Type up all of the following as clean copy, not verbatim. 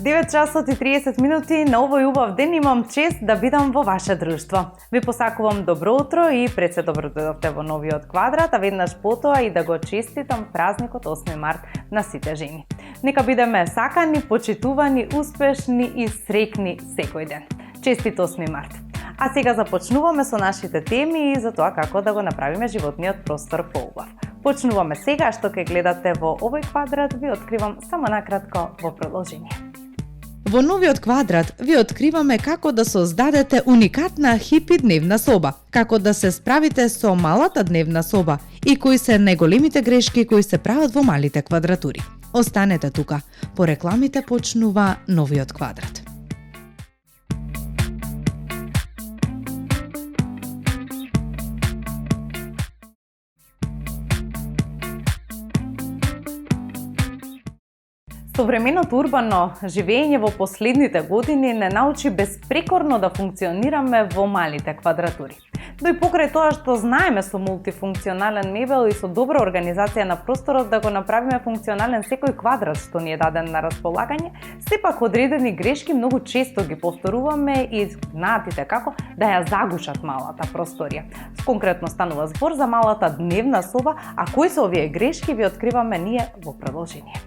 9 часот и 30 минути на овој убав ден имам чест да бидам во ваше друштво. Ви посакувам добро утро и пред се добро дојдовте во новиот квадрат, а веднаш потоа и да го честитам празникот 8 март на сите жени. Нека бидеме сакани, почитувани, успешни и среќни секој ден. Честит 8 март! А сега започнуваме со нашите теми и за тоа како да го направиме животниот простор поубав. Почнуваме сега, што ќе гледате во овој квадрат, ви откривам само накратко во продолжение. Во новиот квадрат ви откриваме како да создадете уникатна хипи дневна соба, како да се справите со малата дневна соба и кои се најголемите грешки кои се прават во малите квадратури. Останете тука, по рекламите почнува новиот квадрат. Современото урбано живење во последните години не научи безпрекорно да функционираме во малите квадратури. Но и покрај тоа што знаеме со мултифункционален мебел и со добра организација на просторот да го направиме функционален секој квадрат што ни е даден на располагање, сепак одредени грешки многу често ги повторуваме и знаатите како да ја загушат малата просторија. Конкретно станува збор за малата дневна соба, а кои се овие грешки ви откриваме ние во продолжение.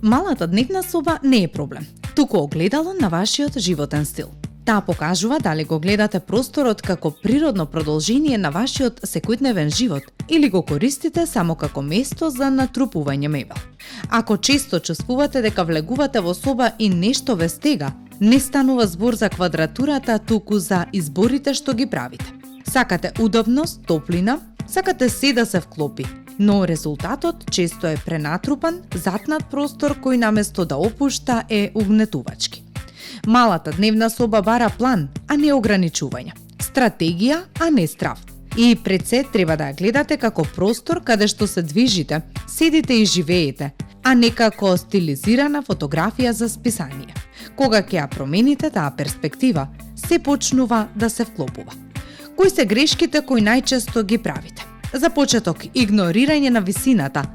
Малата дневна соба не е проблем, туку огледало на вашиот животен стил. Таа покажува дали го гледате просторот како природно продолжение на вашиот секојдневен живот или го користите само како место за натрупување мебел. Ако често чувствувате дека влегувате во соба и нешто ве стега, не станува збор за квадратурата, туку за изборите што ги правите. Сакате удобност, топлина, сакате се да се вклопи, но резултатот често е пренатрупан, затнат простор кој наместо да опушта е угнетувачки. Малата дневна соба бара план, а не ограничување. Стратегија, а не страв. И пред се треба да ја гледате како простор каде што се движите, седите и живеете, а не како стилизирана фотографија за списание. Кога ќе ја промените таа перспектива, се почнува да се вклопува. Кои се грешките кои најчесто ги правите? За почеток, игнорирање на висината,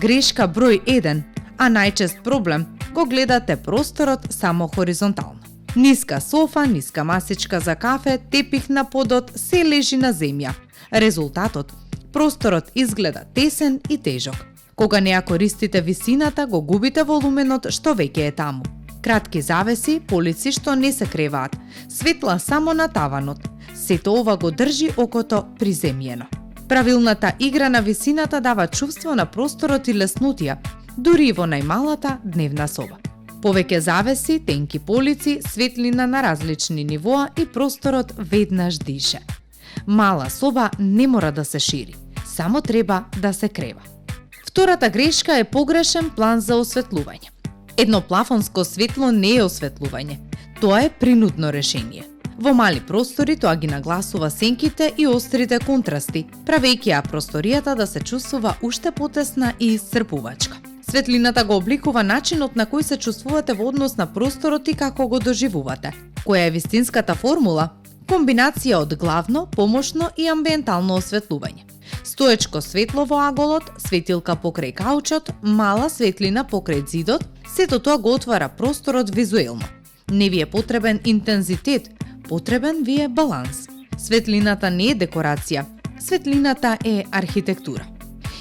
грешка број 1, а најчест проблем, го гледате просторот само хоризонтално. Ниска софа, ниска масичка за кафе, тепих на подот, се лежи на земја. Резултатот, просторот изгледа тесен и тежок. Кога не ја користите висината, го губите волуменот што веќе е таму. Кратки завеси, полици што не се креваат, светла само на таванот. Сето ова го држи окото приземјено. Правилната игра на висината дава чувство на просторот и леснотија, дури и во најмалата дневна соба. Повеќе завеси, тенки полици, светлина на различни нивоа и просторот веднаш дише. Мала соба не мора да се шири, само треба да се крева. Втората грешка е погрешен план за осветлување. Едно плафонско светло не е осветлување, тоа е принудно решение. Во мали простори тоа ги нагласува сенките и острите контрасти, правејќи ја просторијата да се чувствува уште потесна и исцрпувачка. Светлината го обликува начинот на кој се чувствувате во однос на просторот и како го доживувате. Која е вистинската формула? Комбинација од главно, помошно и амбиентално осветлување. Стоечко светло во аголот, светилка покрај каучот, мала светлина покрај зидот, сето тоа го отвара просторот визуелно. Не ви е потребен интензитет, потребен ви е баланс. Светлината не е декорација, светлината е архитектура.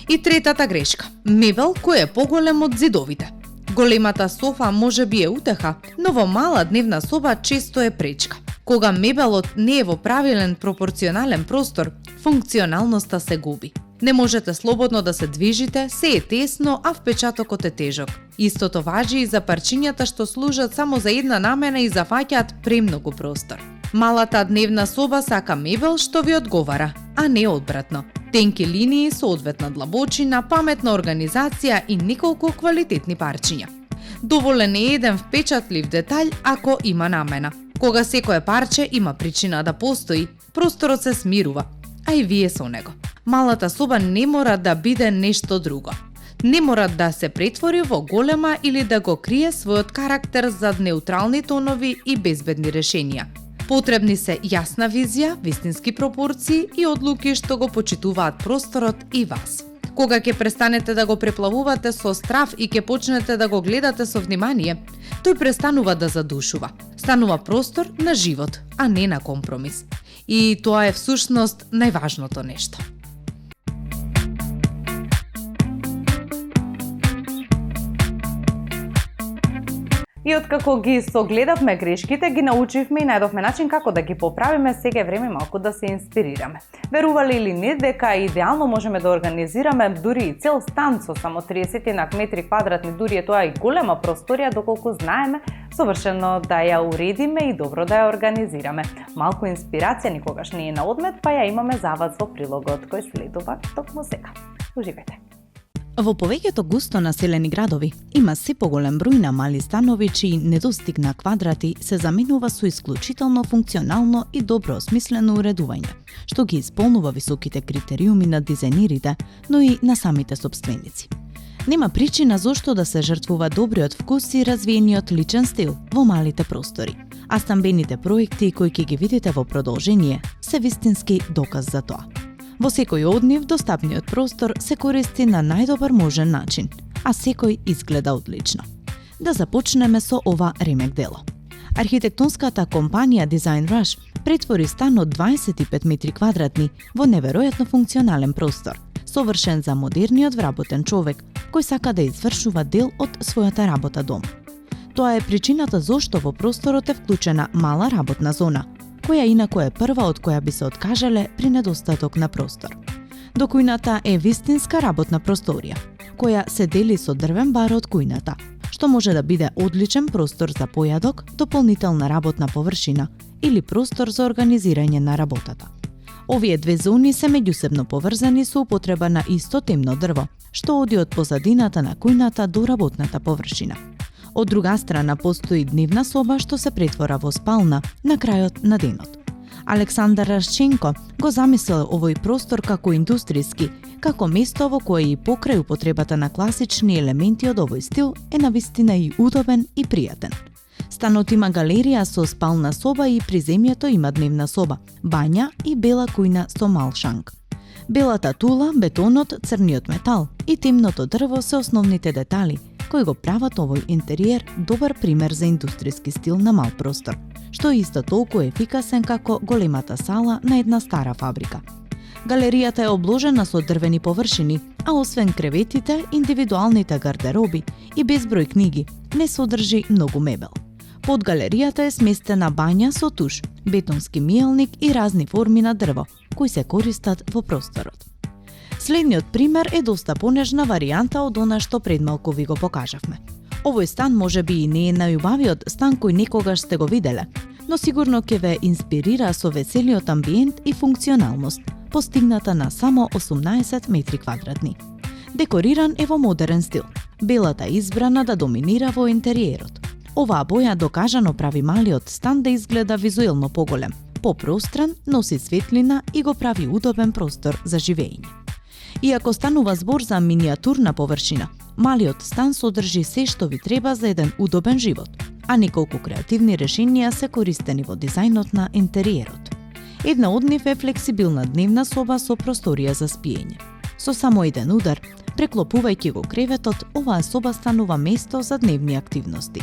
И третата грешка – мебел кој е поголем од зидовите. Големата софа може би е утеха, но во мала дневна соба често е пречка. Кога мебелот не е во правилен пропорционален простор, функционалноста се губи. Не можете слободно да се движите, се е тесно, а впечатокот е тежок. Истото важи и за парчињата што служат само за една намена и зафаќаат премногу простор. Малата дневна соба сака мебел што ви одговара, а не одвратно. Тенки линии со одветна длабочина, паметна организација и неколку квалитетни парчиња. Доволен е еден впечатлив детаљ ако има намена. Кога секое парче има причина да постои, просторот се смирува, а и вие со него. Малата соба не мора да биде нешто друго. Не мора да се претвори во голема или да го крие својот карактер зад неутрални тонови и безбедни решенија. Потребни се јасна визија, вистински пропорции и одлуки што го почитуваат просторот и вас. Кога ќе престанете да го преплавувате со страв и ќе почнете да го гледате со внимание, тој престанува да задушува. Станува простор на живот, а не на компромис. И тоа е всушност најважното нешто. И откако ги согледавме грешките, ги научивме и најдовме начин како да ги поправиме, сега е време малку да се инспирираме. Верували или не дека идеално можеме да организираме дури и цел стан со само 30 метри квадратни, дури е тоа и голема просторија, доколку знаеме совршено да ја уредиме и добро да ја организираме. Малку инспирација никогаш не е на одмет, па ја имаме за вас во прилогот кој следува токму сега. Уживете! Во повеќето густо населени градови има се поголем број на мали станови чии недостиг на квадрати се заменува со исклучително функционално и добро осмислено уредување, што ги исполнува високите критериуми на дизајнерите, но и на самите сопственици. Нема причина зошто да се жртвува добриот вкус и развиениот личен стил во малите простори, а стамбените проекти кои ќе ги видите во продолжение се вистински доказ за тоа. Во секој од нив достапниот простор се користи на најдобар можен начин, а секој изгледа одлично. Да започнеме со ова ремек дело. Архитектонската компанија Design Rush претвори стан од 25 метри квадратни во неверојатно функционален простор, совршен за модерниот вработен човек кој сака да извршува дел од својата работа дома. Тоа е причината зошто во просторот е вклучена мала работна зона, која инако е прва од која би се откажале при недостаток на простор. До кујната е вистинска работна просторија, која се дели со дрвен бар од кујната, што може да биде одличен простор за појадок, дополнителна работна површина или простор за организирање на работата. Овие две зони се меѓусебно поврзани со употреба на исто темно дрво, што оди од позадината на кујната до работната површина. Од друга страна постои дневна соба што се претвора во спална на крајот на денот. Александар Рашченко го замислил овој простор како индустријски, како место во кое и покрај употребата на класични елементи од овој стил е навистина и удобен и пријатен. Станот има галерија со спална соба и приземјето има дневна соба, бања и бела кујна со мал шанк. Белата тула, бетонот, црниот метал и темното дрво се основните детали кои го прават овој интериер добар пример за индустријски стил на мал простор, што е исто толку ефикасен како големата сала на една стара фабрика. Галеријата е обложена со дрвени површини, а освен креветите, индивидуалните гардероби и безброј книги, не содржи многу мебел. Под галеријата е сместена бања со туш, бетонски миелник и разни форми на дрво, кои се користат во просторот. Следниот пример е доста понежна варијанта од она што пред малку ви го покажавме. Овој стан може би и не е најубавиот стан кој некогаш сте го виделе, но сигурно ќе ве инспирира со веселиот амбиент и функционалност, постигната на само 18 метри квадратни. Декориран е во модерен стил, белата избрана да доминира во интериерот. Оваа боја докажано прави малиот стан да изгледа визуелно поголем, попростран, носи светлина и го прави удобен простор за живење. Иако станува збор за миниатурна површина, малиот стан содржи се што ви треба за еден удобен живот, а неколку креативни решенија се користени во дизајнот на интериерот. Една од нив е флексибилна дневна соба со просторија за спиење. Со само еден удар, преклопувајќи го креветот, оваа соба станува место за дневни активности.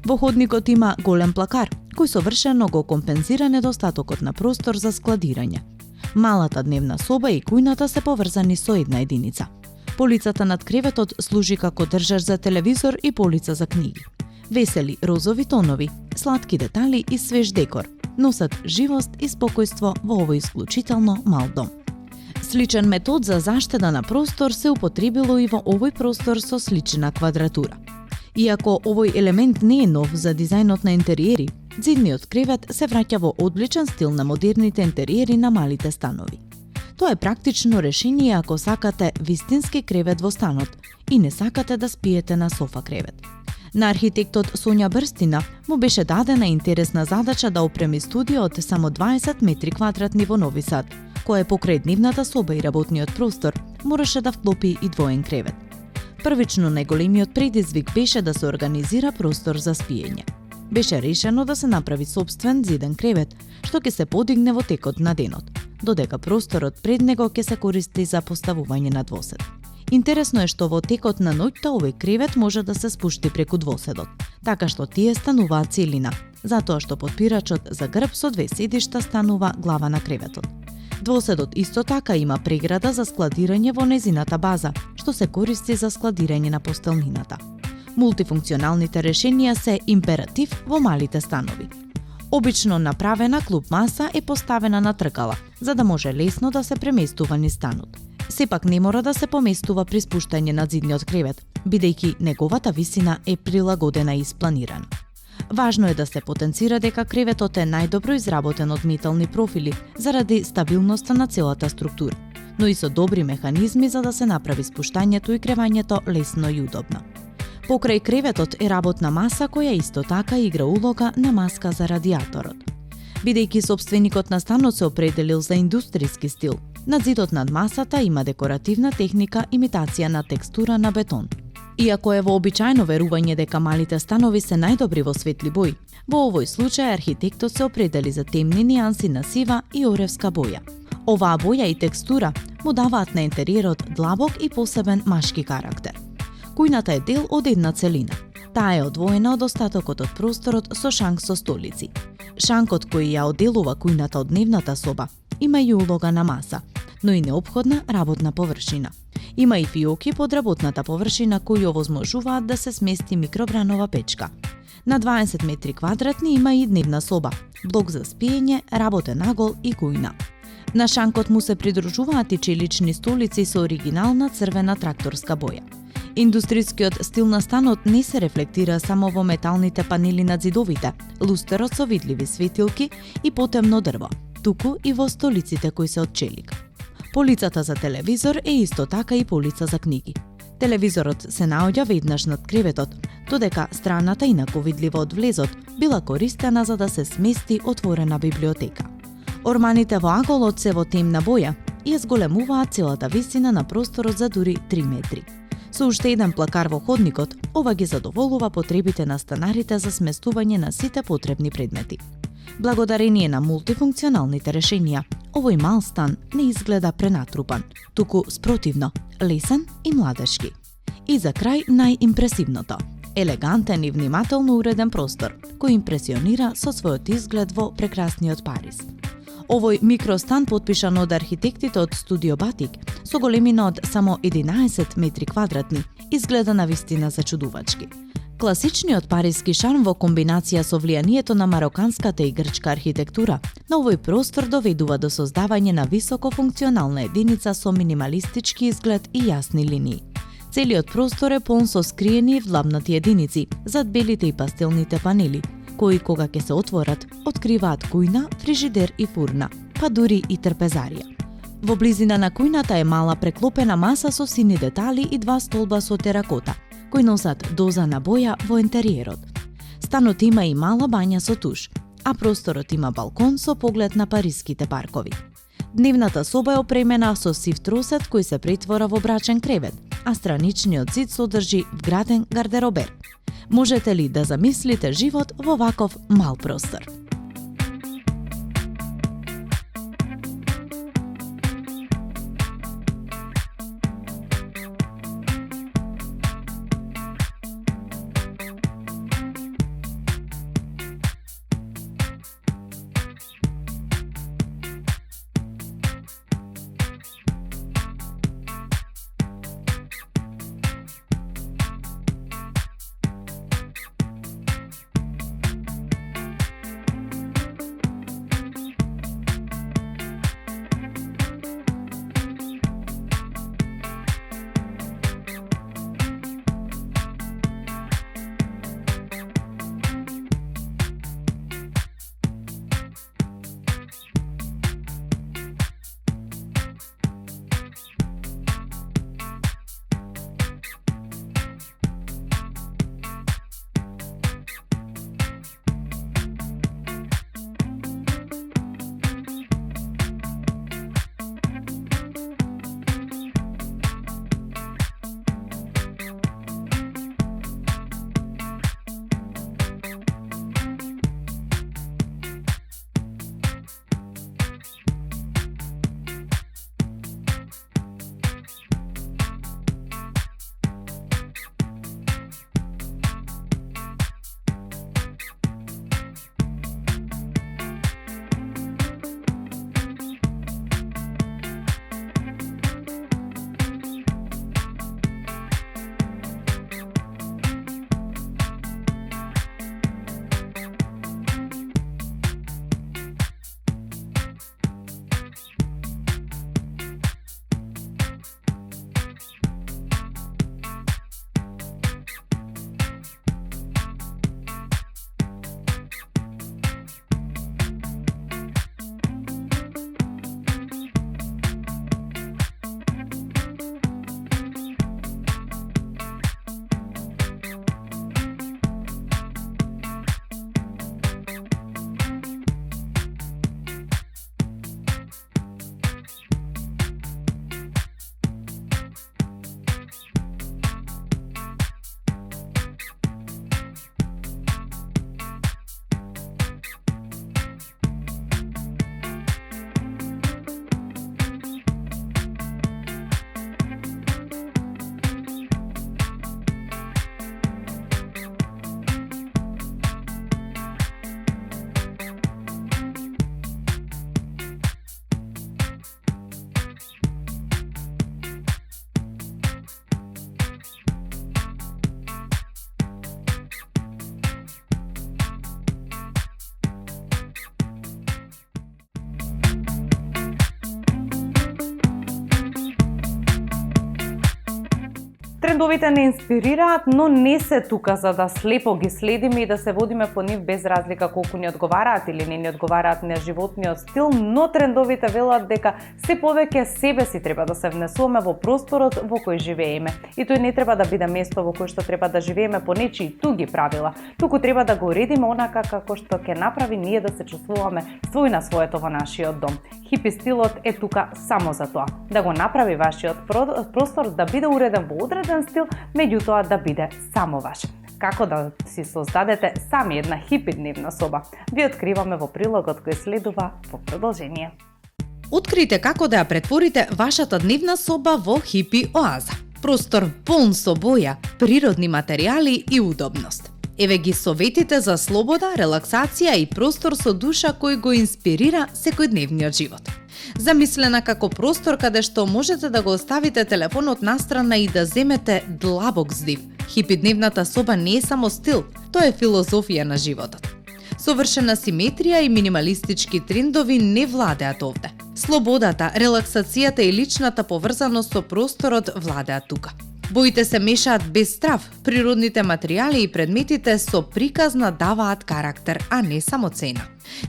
Во ходникот има голем плакар, кој совршено го компензира недостатокот на простор за складирање. Малата дневна соба и кујната се поврзани со една единица. Полицата над креветот служи како држач за телевизор и полица за книги. Весели розови тонови, сладки детали и свеж декор носат живост и спокојство во овој исклучително мал дом. Сличен метод за заштеда на простор се употребило и во овој простор со слична квадратура. Иако овој елемент не е нов за дизајнот на интериери, зидниот кревет се враќа во одличен стил на модерните интериери на малите станови. Тоа е практично решение ако сакате вистински кревет во станот и не сакате да спиете на софа кревет. На архитектот Сонја Брстина му беше дадена интересна задача да опреми студио од само 20 метри квадратни во Нови Сад, која покрај дневната соба и работниот простор мораше да вклопи и двоен кревет. Првично најголемиот предизвик беше да се организира простор за спиење. Беше решено да се направи сопствен зиден кревет, што ќе се подигне во текот на денот, додека просторот пред него ќе се користи за поставување на двосед. Интересно е што во текот на ноќта овој кревет може да се спушти преку двоседот, така што тие стануваат целина, затоа што подпирачот за грб со две седишта станува глава на креветот. Двоседот исто така има преграда за складирање во незината база, што се користи за складирање на постелнината. Мултифункционалните решенија се императив во малите станови. Обично направена клуп маса е поставена на тркала, за да може лесно да се преместува низ станот. Сепак не мора да се поместува при спуштање на зидниот кревет, бидејќи неговата висина е прилагодена и испланирана. Важно е да се потенцира дека креветот е најдобро изработен од метални профили заради стабилноста на целата структура, но и со добри механизми за да се направи спуштањето и кревањето лесно и удобно. Покрај креветот е работна маса која исто така игра улога на маска за радиаторот. Бидејќи собственикот на станот се определил за индустријски стил, над зидот над масата има декоративна техника имитација на текстура на бетон. Иако е вообичаено верување дека малите станови се најдобри во светли бои, во овој случај архитектот се определи за темни нијанси на сива и оревска боја. Оваа боја и текстура му даваат на интериерот длабок и посебен машки карактер. Кујната е дел од една целина. Таа е одвоена од остатокот од просторот со шанк со столици. Шанкот кој ја одделува кујната од дневната соба има и улога на маса, но и неопходна работна површина. Има и фиоки под работната површина кои овозможуваат да се смести микробранова печка. На 20 метри квадратни има и дневна соба, блок за спиење, работен агол и кујна. На шанкот му се придружуваат и челични столици со оригинална црвена тракторска боја. Индустријскиот стил на станот не се рефлектира само во металните панели над зидовите, лустерот со видливи светилки и потемно дрво, туку и во столиците кои се од челик. Полицата за телевизор е исто така и полица за книги. Телевизорот се наоѓа веднаш над креветот, додека страната, инаку видлива од влезот, била користена за да се смести отворена библиотека. Орманите во аголот се во темна боја и ја зголемуваат целата висина на просторот за дури 3 метри. Со уште еден плакар во ходникот, ова ги задоволува потребите на станарите за сместување на сите потребни предмети. Благодарение на мултифункционалните решенија, овој мал стан не изгледа пренатрупан, туку спротивно, лесен и младешки. И за крај најимпресивното – елегантен и внимателно уреден простор, кој импресионира со својот изглед во прекрасниот Париз. Овој микростан потпишан од архитектите од Студио Батик со големина од само 11 метри квадратни изгледа навистина зачудувачки. Класичниот париски шарм во комбинација со влијанието на мароканската и грчка архитектура на овој простор доведува до создавање на високо функционална единица со минималистички изглед и јасни линии. Целиот простор е полн со скриени и вдлабнати единици зад белите и пастелните панели, кои кога ќе се отворат, откриваат кујна, фрижидер и фурна, па дури и трпезарија. Во близина на кујната е мала преклопена маса со сини детали и 2 столба со теракота, кои носат доза на боја во интериерот. Станот има и мала бања со туш, а просторот има балкон со поглед на париските паркови. Дневната соба е опремена со сив тросет кој се претвора во брачен кревет, а страничниот зид содржи вграден гардеробер. Можете ли да замислите живот во ваков мал простор? Трендовите не инспирираат, но не се тука за да слепо ги следиме и да се водиме по нив без разлика колку ни одговараат или не ни одговараат на животниот стил, но трендовите велат дека се повеќе себе си треба да се внесуваме во просторот во кој живееме. И тој не треба да биде место во кој што треба да живееме по нечии туги правила, туку треба да го уредиме онака како што ќе направи ние да се чувствуваме свој на своето во нашиот дом. Хипи стилот е тука само за тоа, да го направи вашиот простор да биде уреден во одреден стил, меѓутоа да биде само ваш. Како да си создадете сами една хипи дневна соба? Ви откриваме во прилогот кој следува во продолжение. Открите како да ја претворите вашата дневна соба во хипи оаза. Простор полн со боја, природни материјали и удобност. Еве ги советите за слобода, релаксација и простор со душа кој го инспирира секојдневниот живот. Замислена како простор каде што можете да го оставите телефонот настрана и да земете длабок здив. Хипи дневната соба не е само стил, тоа е филозофија на животот. Совршена симетрија и минималистички трендови не владеат овде. Слободата, релаксацијата и личната поврзаност со просторот владеат тука. Боите се мешаат без страв, природните материјали и предметите со приказна даваат карактер, а не само цена.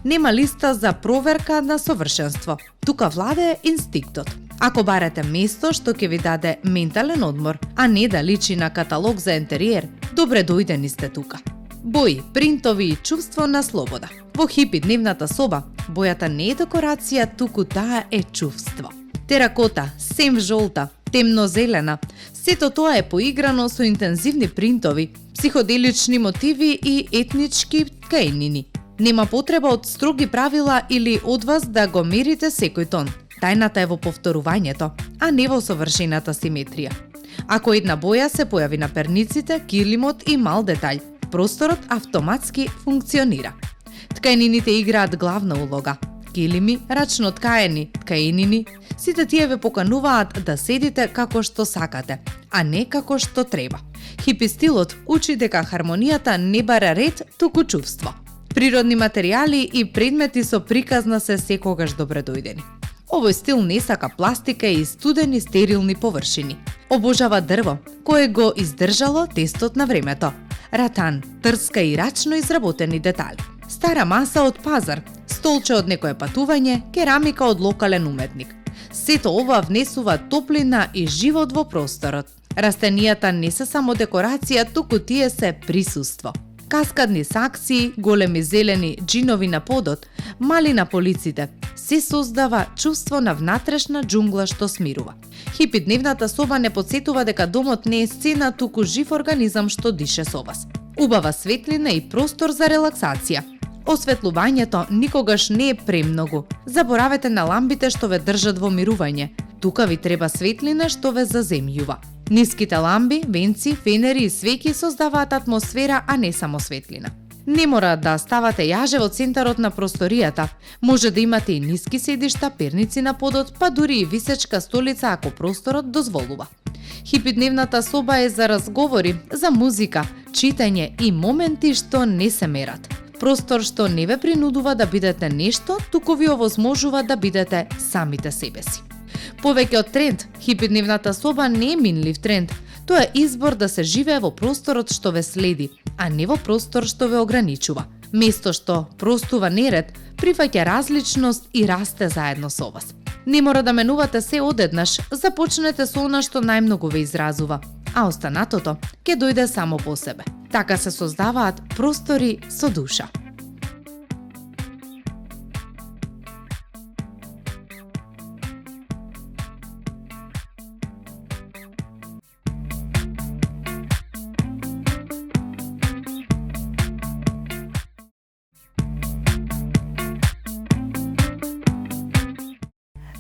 Нема листа за проверка на совршенство, тука владее инстинктот. Ако барате место што ќе ви даде ментален одмор, а не да личи на каталог за интериер, добре дојдени сте тука. Бои, принтови и чувство на слобода. Во хипи дневната соба, бојата не е декорација, туку таа е чувство. Теракота, сем жолта, темно-зелена, сето тоа е поиграно со интензивни принтови, психоделични мотиви и етнички ткаенини. Нема потреба од строги правила или од вас да го мерите секој тон. Тајната е во повторувањето, а не во совршената симетрија. Ако една боја се појави на перниците, килимот и мал детаљ, просторот автоматски функционира. Ткаенините играат главна улога. Килими, рачно ткаени, ткаенини, сите тие ве покануваат да седите како што сакате, а не како што треба. Хипи стилот учи дека хармонијата не бара ред, туку чувство. Природни материјали и предмети со приказна се секогаш добре дојдени. Овој стил не сака пластика и студени стерилни површини. Обожава дрво, кое го издржало тестот на времето. Ратан, трска и рачно изработени детали. Стара маса од пазар, столче од некое патување, керамика од локален уметник. Сето ова внесува топлина и живот во просторот. Растенијата не се само декорација, туку тие се присуство. Каскадни саксии, големи зелени джинови на подот, мали на полиците, се создава чувство на внатрешна џунгла што смирува. Хипи дневната соба не подсетува дека домот не е сцена, туку жив организам што дише со вас. Убава светлина и простор за релаксација. Осветлувањето никогаш не е премногу. Заборавете на ламбите што ве држат во мирување. Тука ви треба светлина што ве заземјува. Ниските ламби, венци, фенери и свеќи создаваат атмосфера, а не само светлина. Не мора да ставате јаже во центарот на просторијата. Може да имате и ниски седишта, перници на подот, па дури и висечка столица ако просторот дозволува. Хипи дневната соба е за разговори, за музика, читање и моменти што не се мерат. Простор што не ве принудува да бидете нешто, туку ви овозможува да бидете самите себе си. Повеќе од тренд, хипи дневната соба не е минлив тренд. Тоа е избор да се живее во просторот што ве следи, а не во простор што ве ограничува. Место што простува неред, прифаќа различност и расте заедно со вас. Не мора да менувате се одеднаш, започнете со она што најмногу ве изразува, а останатото ќе дојде само по себе. Така се создаваат простори со душа.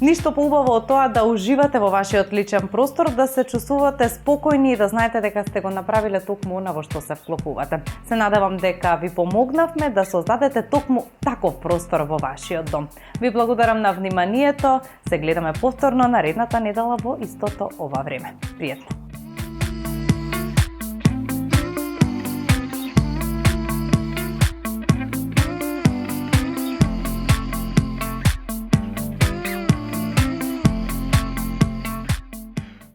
Ништо поубаво од тоа да уживате во вашиот личен простор, да се чувствувате спокојни и да знаете дека сте го направиле токму она во што се вклопувате. Се надевам дека ви помогнавме да создадете токму таков простор во вашиот дом. Ви благодарам на вниманието. Се гледаме повторно наредната недела во истото ова време. Пријатно!